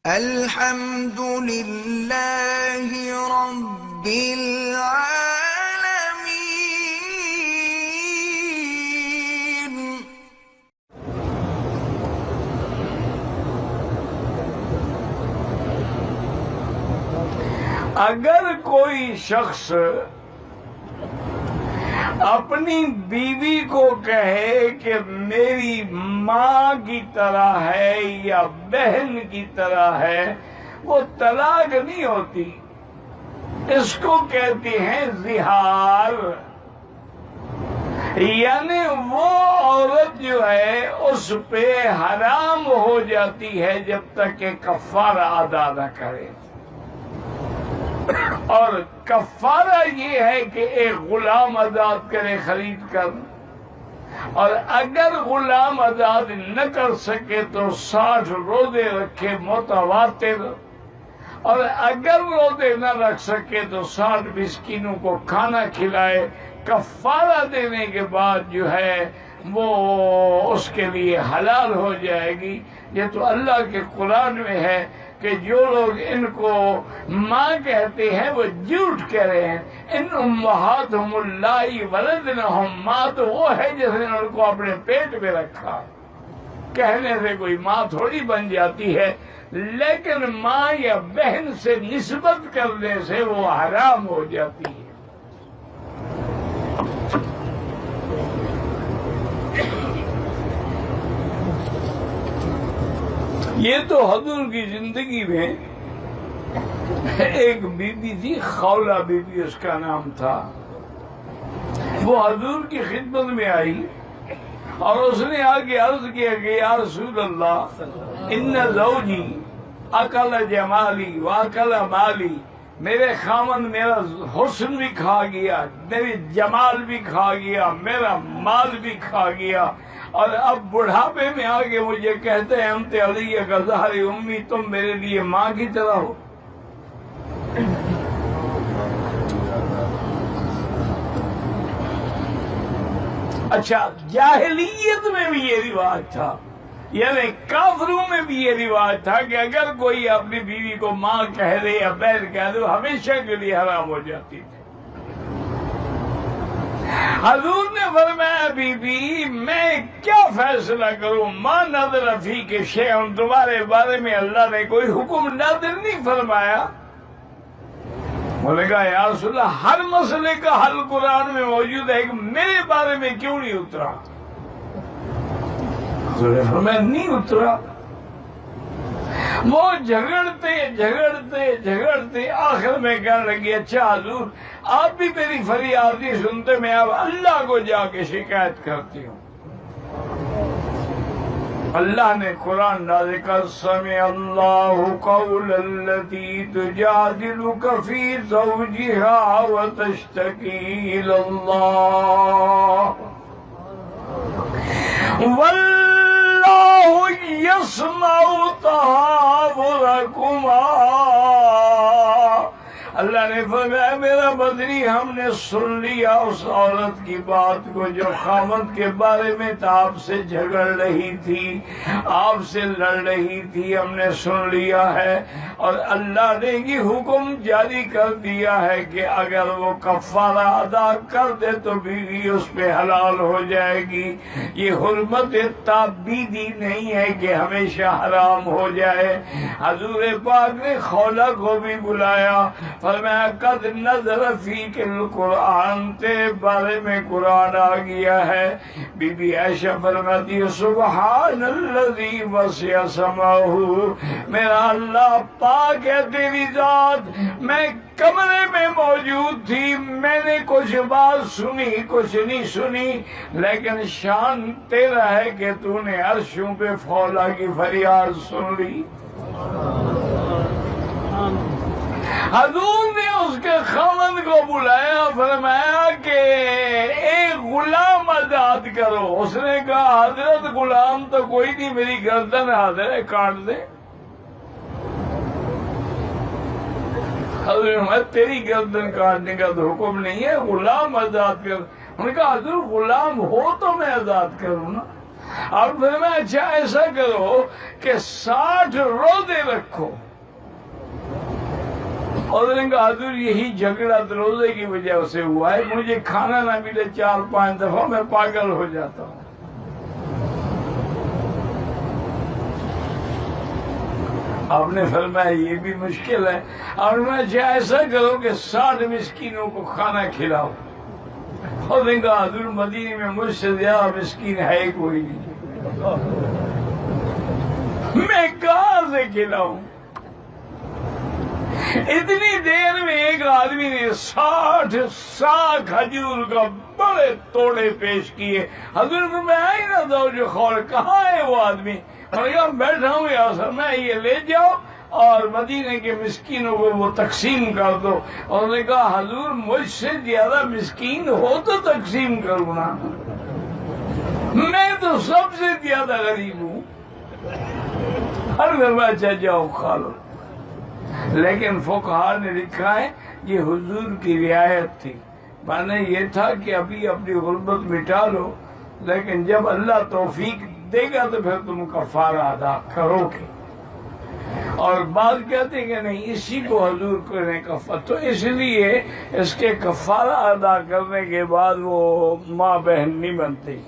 الحمد للہ رب العالمین۔ اگر کوئی شخص اپنی بیوی کو کہے کہ میری ماں کی طرح ہے یا بہن کی طرح ہے، وہ طلاق نہیں ہوتی، اس کو کہتے ہیں زہار۔ یعنی وہ عورت جو ہے اس پہ حرام ہو جاتی ہے جب تک کہ کفارہ ادا نہ کرے، اور کفارہ یہ ہے کہ ایک غلام آزاد کرے خرید کر، اور اگر غلام آزاد نہ کر سکے تو 60 روزے رکھے متواتر، اور اگر روزے نہ رکھ سکے تو 60 مسکینوں کو کھانا کھلائے۔ کفارہ دینے کے بعد جو ہے وہ اس کے لیے حلال ہو جائے گی۔ یہ تو اللہ کے قرآن میں ہے کہ جو لوگ ان کو ماں کہتے ہیں وہ جھوٹ کہہ رہے ہیں۔ ان امہاتہم اللائی ولدنہم، ماں تو وہ ہے جس نے ان کو اپنے پیٹ میں رکھا، کہنے سے کوئی ماں تھوڑی بن جاتی ہے، لیکن ماں یا بہن سے نسبت کرنے سے وہ حرام ہو جاتی ہے۔ یہ تو حضور کی زندگی میں ایک بی بی تھی، خولہ بی بی اس کا نام تھا۔ وہ حضور کی خدمت میں آئی اور اس نے آگے عرض کیا کہ یا رسول اللہ، ان زوجی اکل جمالی واکل مالی، میرے خامن میرا حسن بھی کھا گیا، میری جمال بھی کھا گیا، میرا مال بھی کھا گیا، اور اب بڑھاپے میں آگے مجھے کہتے ہیں انت علی کا ظہر امی، تم میرے لیے ماں کی طرح ہو۔ اچھا، جاہلیت میں بھی یہ رواج تھا، یعنی کافروں میں بھی یہ رواج تھا کہ اگر کوئی اپنی بیوی کو ماں کہہ دے یا بہن کہہ دے، وہ ہمیشہ کے لیے حرام ہو جاتی تھی۔ حضور نے فرمایا بی بی میں کیا فیصلہ کروں، ما نظر فیک شیء، تمہارے بارے میں اللہ نے کوئی حکم نازل نہیں فرمایا۔ انہوں نے کہا یا رسول اللہ، ہر مسئلے کا حل قرآن میں موجود ہے، کہ میرے بارے میں کیوں نہیں اترا؟ حضور نے فرمایا نہیں اترا۔ وہ جھگڑتے آخر میں کہنے لگی اچھا حضور آپ بھی میری فریاد نہیں سنتے، میں اب اللہ کو جا کے شکایت کرتی ہوں۔ اللہ نے قرآن نازل کر سمع اللہ قول التی تجادلک فی زوجہا وتشتکی الی اللہ واللہ یسمع تحاورکما۔ اللہ نے فرمایا میرا بدری، ہم نے سن لیا اس عورت کی بات کو جو خامد کے بارے میں تو آپ سے جھگڑ رہی تھی، آپ سے لڑ رہی تھی، ہم نے سن لیا ہے، اور اللہ نے یہ حکم جاری کر دیا ہے کہ اگر وہ کفارہ ادا کر دے تو بیوی اس پہ حلال ہو جائے گی۔ یہ حرمت تابیدی نہیں ہے کہ ہمیشہ حرام ہو جائے۔ حضور پاک نے خولہ کو بھی بلایا، فرمایا قد نظر فیک القرآن، تیرے بارے میں قرآن آ گیا ہے۔ بی بی عائشہ فرماتی ہے سبحان الذی وسع سمعہ، میرا اللہ پاک ہے تیری ذات، میں کمرے میں موجود تھی، میں نے کچھ بات سنی کچھ نہیں سنی، لیکن شان تیرا ہے کہ تو نے عرشوں پہ خولہ کی فریاد سن لی۔ حضور نے اس کے خاوند کو بلایا، فرمایا کہ ایک غلام آزاد کرو۔ اس نے کہا حضرت غلام تو کوئی نہیں، میری گردن حاضر ہے، کاٹ دے۔ حضور نے تیری گردن کاٹنے کا تو حکم نہیں ہے، غلام آزاد کر۔ انہوں نے کہا حضور غلام ہو تو میں آزاد کروں نا۔ اور فرمایا اچھا ایسا کرو کہ 60 روزے رکھو۔ اور انہوں نے کہا حضور یہی جھگڑا روزے کی وجہ سے ہوا ہے، مجھے کھانا نہ ملے 4-5 دفعہ میں پاگل ہو جاتا ہوں۔ آپ نے فرمایا یہ بھی مشکل ہے، اور میں ایسا کرو کہ 60 مسکینوں کو کھانا کھلاؤ۔ اور انہوں نے کہا حضور مدینے میں مجھ سے زیادہ مسکین ہے کوئی نہیں، میں کہاں سے کھلاؤں؟ اتنی دیر میں ایک آدمی نے 60 سا کھجور کا بڑے توڑے پیش کیے۔ حضور میں آئی نہ دو جو خور، کہاں ہے وہ آدمی؟ اور کہا بیٹھا ہوں یا سر، میں یہ لے جاؤ اور مدینے کے مسکینوں کو وہ تقسیم کر دو۔ اور نے کہا حضور مجھ سے زیادہ مسکین ہو تو تقسیم کروں نا، میں تو سب سے زیادہ غریب ہوں۔ ہر گھر میں اچھا جاؤ کھا لو۔ لیکن فقہا نے لکھا ہے یہ حضور کی رعایت تھی، معنی یہ تھا کہ ابھی اپنی غربت مٹا لو، لیکن جب اللہ توفیق دے گا تو پھر تم کفارہ ادا کرو گے۔ اور بعض کہتے ہیں کہ نہیں اسی کو حضور کو نے کفارہ، تو اس لیے اس کے کفارہ ادا کرنے کے بعد وہ ماں بہن نہیں بنتی۔